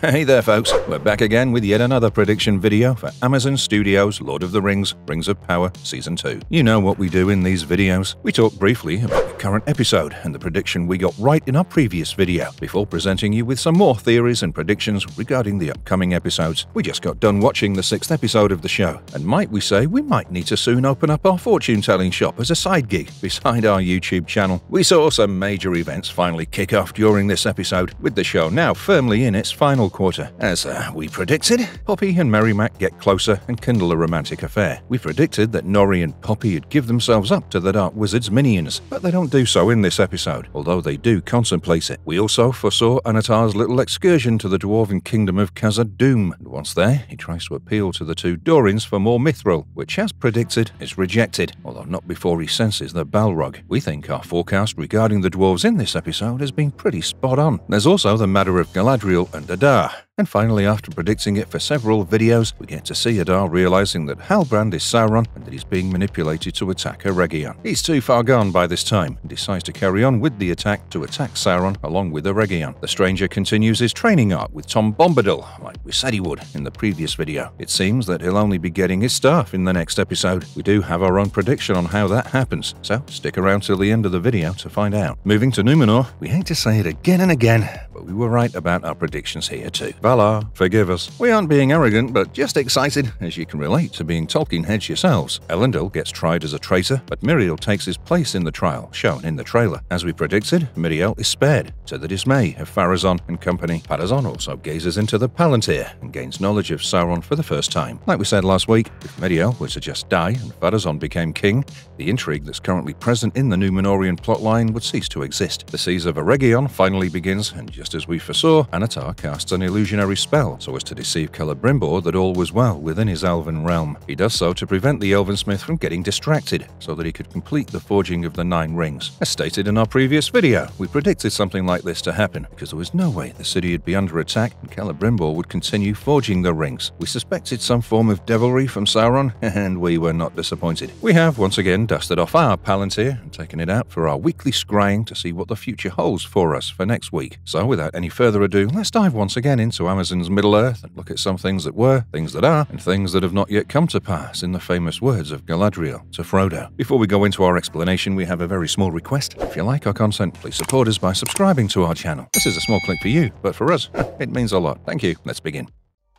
Hey there folks, we're back again with yet another prediction video for Amazon Studios' Lord of the Rings, Rings of Power Season 2. You know what we do in these videos. We talk briefly about the current episode and the prediction we got right in our previous video, before presenting you with some more theories and predictions regarding the upcoming episodes. We just got done watching the 6th episode of the show, and might we say we might need to soon open up our fortune-telling shop as a side gig beside our YouTube channel. We saw some major events finally kick off during this episode, with the show now firmly in its final quarter. As we predicted, Poppy and Merrimack get closer and kindle a romantic affair. We predicted that Nori and Poppy would give themselves up to the Dark Wizard's minions, but they don't do so in this episode, although they do contemplate it. We also foresaw Anatar's little excursion to the dwarven kingdom of Khazad-dûm, and once there, he tries to appeal to the two Dorins for more mithril, which, as predicted, is rejected, although not before he senses the Balrog. We think our forecast regarding the dwarves in this episode has been pretty spot on. There's also the matter of Galadriel and Adar. And finally, after predicting it for several videos, we get to see Adar realizing that Halbrand is Sauron and that he's being manipulated to attack Eregion. He's too far gone by this time and decides to carry on with the attack to attack Sauron along with Eregion. The stranger continues his training arc with Tom Bombadil, like we said he would in the previous video. It seems that he'll only be getting his staff in the next episode. We do have our own prediction on how that happens, so stick around till the end of the video to find out. Moving to Numenor, we hate to say it again and again, but we were right about our predictions here too. Valar, forgive us. We aren't being arrogant, but just excited, as you can relate to being Tolkien heads yourselves. Elendil gets tried as a traitor, but Miriel takes his place in the trial, shown in the trailer. As we predicted, Miriel is spared, to the dismay of Pharazôn and company. Pharazôn also gazes into the Palantir and gains knowledge of Sauron for the first time. Like we said last week, if Miriel were to just die and Pharazôn became king, the intrigue that's currently present in the Númenórean plotline would cease to exist. The siege of Eregion finally begins, and just as we foresaw, Anatar casts an illusionary spell so as to deceive Celebrimbor that all was well within his elven realm. He does so to prevent the Elvensmith from getting distracted, so that he could complete the forging of the 9 rings. As stated in our previous video, we predicted something like this to happen, because there was no way the city would be under attack and Celebrimbor would continue forging the rings. We suspected some form of devilry from Sauron, and we were not disappointed. We have once again dusted off our Palantir and taken it out for our weekly scrying to see what the future holds for us for next week. So without any further ado, let's dive once again into Amazon's Middle-earth and look at some things that were, things that are, and things that have not yet come to pass, in the famous words of Galadriel to Frodo. Before we go into our explanation, we have a very small request. If you like our content, please support us by subscribing to our channel. This is a small click for you, but for us, it means a lot. Thank you. Let's begin.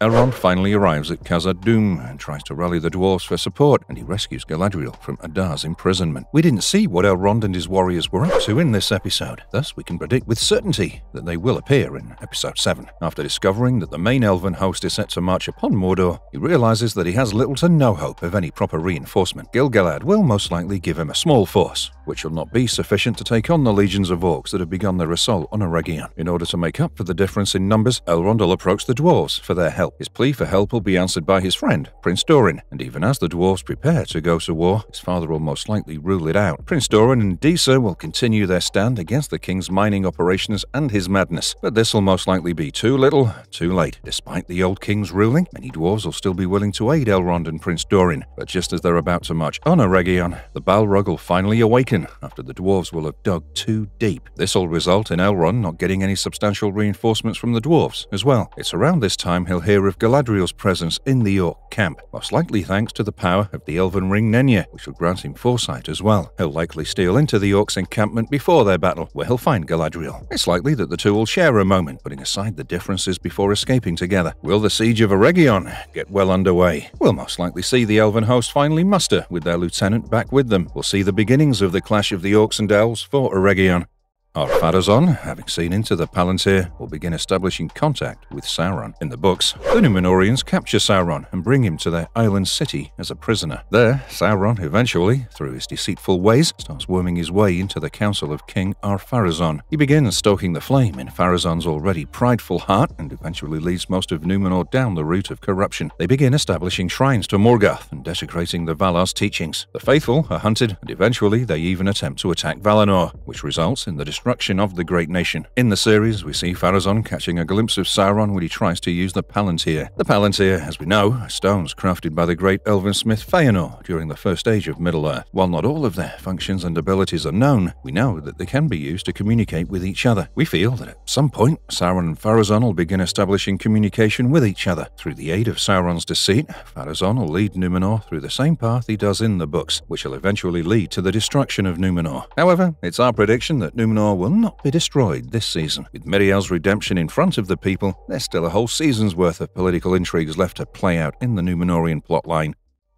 Elrond finally arrives at Khazad-dûm and tries to rally the dwarves for support, and he rescues Galadriel from Adar's imprisonment. We didn't see what Elrond and his warriors were up to in this episode, thus we can predict with certainty that they will appear in episode 7. After discovering that the main elven host is set to march upon Mordor, he realizes that he has little to no hope of any proper reinforcement. Gil-galad will most likely give him a small force, which will not be sufficient to take on the legions of orcs that have begun their assault on Eregion. In order to make up for the difference in numbers, Elrond will approach the dwarves for their help. His plea for help will be answered by his friend, Prince Dorin, and even as the dwarves prepare to go to war, his father will most likely rule it out. Prince Dorin and Disa will continue their stand against the king's mining operations and his madness, but this will most likely be too little, too late. Despite the old king's ruling, many dwarves will still be willing to aid Elrond and Prince Dorin, but just as they're about to march on Eregion, the Balrog will finally awaken after the dwarves will have dug too deep. This will result in Elrond not getting any substantial reinforcements from the dwarves as well. It's around this time he'll hear of Galadriel's presence in the Orc camp, most likely thanks to the power of the Elven Ring Nenya, which will grant him foresight as well. He'll likely steal into the Orcs' encampment before their battle, where he'll find Galadriel. It's likely that the two will share a moment, putting aside the differences before escaping together. Will the siege of Eregion get well underway? We'll most likely see the Elven host finally muster with their lieutenant back with them. We'll see the beginnings of the clash of the Orcs and Elves for Eregion. Our Pharazôn, having seen into the Palantir, will begin establishing contact with Sauron. In the books, the Númenóreans capture Sauron and bring him to their island city as a prisoner. There, Sauron eventually, through his deceitful ways, starts worming his way into the council of King Ar-Pharazôn. He begins stoking the flame in Pharazôn's already prideful heart and eventually leads most of Númenor down the route of corruption. They begin establishing shrines to Morgoth and desecrating the Valar's teachings. The faithful are hunted, and eventually they even attempt to attack Valinor, which results in the destruction destruction of the great nation. In the series, we see Pharazôn catching a glimpse of Sauron when he tries to use the Palantir. The Palantir, as we know, are stones crafted by the great elven smith Fëanor during the first age of Middle-earth. While not all of their functions and abilities are known, we know that they can be used to communicate with each other. We feel that at some point, Sauron and Pharazôn will begin establishing communication with each other. Through the aid of Sauron's deceit, Pharazôn will lead Numenor through the same path he does in the books, which will eventually lead to the destruction of Numenor. However, it's our prediction that Numenor will not be destroyed this season. With Miriel's redemption in front of the people, there's still a whole season's worth of political intrigues left to play out in the Numenorian plotline.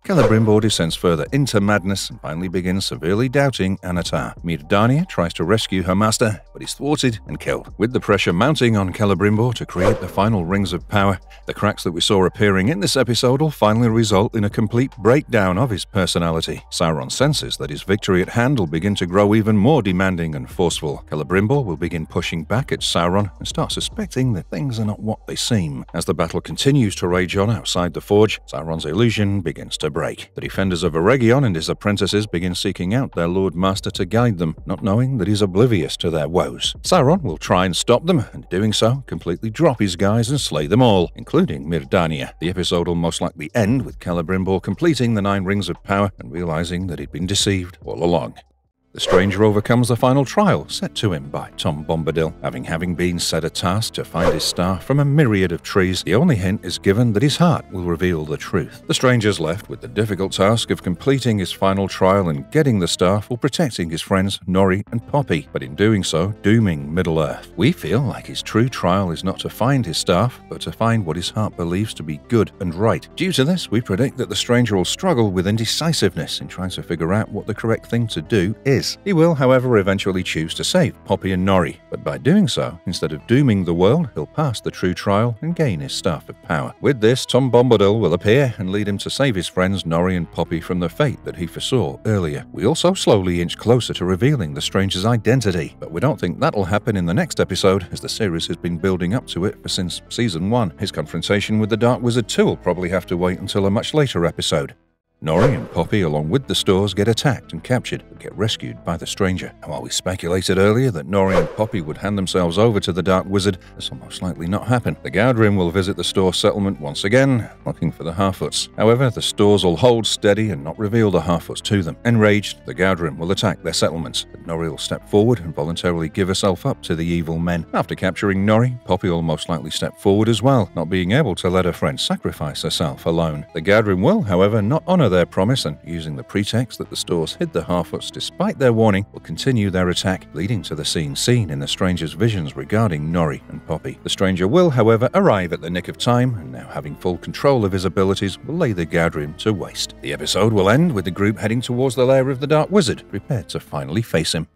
Celebrimbor descends further into madness and finally begins severely doubting Anatar. Myrddania tries to rescue her master, but is thwarted and killed. With the pressure mounting on Celebrimbor to create the final rings of power, the cracks that we saw appearing in this episode will finally result in a complete breakdown of his personality. Sauron senses that his victory at hand will begin to grow even more demanding and forceful. Celebrimbor will begin pushing back at Sauron and start suspecting that things are not what they seem. As the battle continues to rage on outside the forge, Sauron's illusion begins to break. The defenders of Eregion and his apprentices begin seeking out their Lord Master to guide them, not knowing that he's oblivious to their woes. Sauron will try and stop them, and doing so, completely drop his guys and slay them all, including Myrddania. The episode will most likely end with Celebrimbor completing the 9 rings of power and realizing that he'd been deceived all along. The stranger overcomes the final trial set to him by Tom Bombadil. Having been set a task to find his star from a myriad of trees, the only hint is given that his heart will reveal the truth. The stranger's left with the difficult task of completing his final trial and getting the star while protecting his friends Nori and Poppy, but in doing so, dooming Middle-earth. We feel like his true trial is not to find his staff, but to find what his heart believes to be good and right. Due to this, we predict that the stranger will struggle with indecisiveness in trying to figure out what the correct thing to do is. He will, however, eventually choose to save Poppy and Nori, but by doing so, instead of dooming the world, he'll pass the true trial and gain his staff of power. With this, Tom Bombadil will appear and lead him to save his friends Nori and Poppy from the fate that he foresaw earlier. We also slowly inch closer to revealing the stranger's identity, but we don't think that'll happen in the next episode, as the series has been building up to it since Season 1. His confrontation with the Dark Wizard too will probably have to wait until a much later episode. Nori and Poppy, along with the stores, get attacked and captured, but get rescued by the stranger. And while we speculated earlier that Nori and Poppy would hand themselves over to the Dark Wizard, this will most likely not happen. The Gaudrim will visit the store settlement once again, looking for the Harfoots. However, the stores will hold steady and not reveal the Harfoots to them. Enraged, the Gaudrim will attack their settlements, but Nori will step forward and voluntarily give herself up to the evil men. After capturing Nori, Poppy will most likely step forward as well, not being able to let her friend sacrifice herself alone. The Gaudrim will, however, not honor their promise, and using the pretext that the stores hid the Harfoots despite their warning, will continue their attack, leading to the scene seen in the stranger's visions regarding Nori and Poppy. The stranger will, however, arrive at the nick of time, and now having full control of his abilities, will lay the Gaudrim to waste. The episode will end with the group heading towards the lair of the Dark Wizard, prepared to finally face him.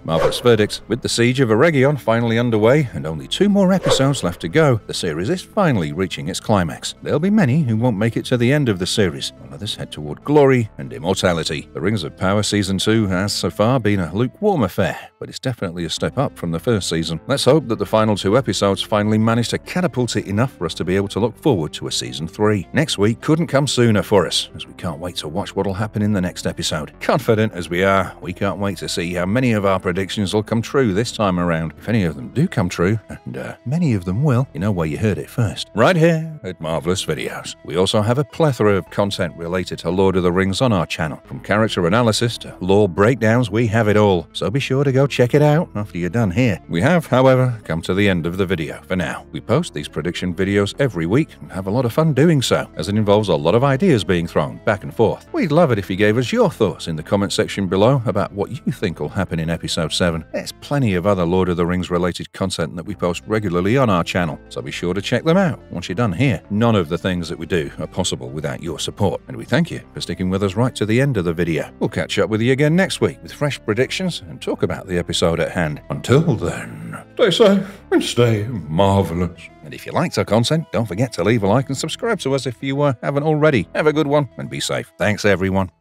Marvelous verdict. With the siege of Eregion finally underway and only 2 more episodes left to go, the series is finally reaching its climax. There'll be many who won't make it to the end of the series, while others head toward glory and immortality. The Rings of Power Season 2 has so far been a lukewarm affair, but it's definitely a step up from the first season. Let's hope that the final 2 episodes finally manage to catapult it enough for us to be able to look forward to a Season 3. Next week couldn't come sooner for us, as we can't wait to watch what'll happen in the next episode. Confident as we are, we can't wait to see how many of our predictions will come true this time around. If any of them do come true, and many of them will, you know where you heard it first. Right here at Marvelous Videos. We also have a plethora of content related to Lord of the Rings on our channel. From character analysis to lore breakdowns, we have it all. So be sure to go check it out after you're done here. We have, however, come to the end of the video for now. We post these prediction videos every week and have a lot of fun doing so, as it involves a lot of ideas being thrown back and forth. We'd love it if you gave us your thoughts in the comment section below about what you think will happen in episode 7. There's plenty of other Lord of the Rings related content that we post regularly on our channel, so be sure to check them out once you're done here. None of the things that we do are possible without your support, and we thank you for sticking with us right to the end of the video. We'll catch up with you again next week with fresh predictions and talk about the episode at hand. Until then, stay safe and stay marvelous. And if you liked our content, don't forget to leave a like and subscribe to us if you haven't already. Have a good one and be safe. Thanks, everyone.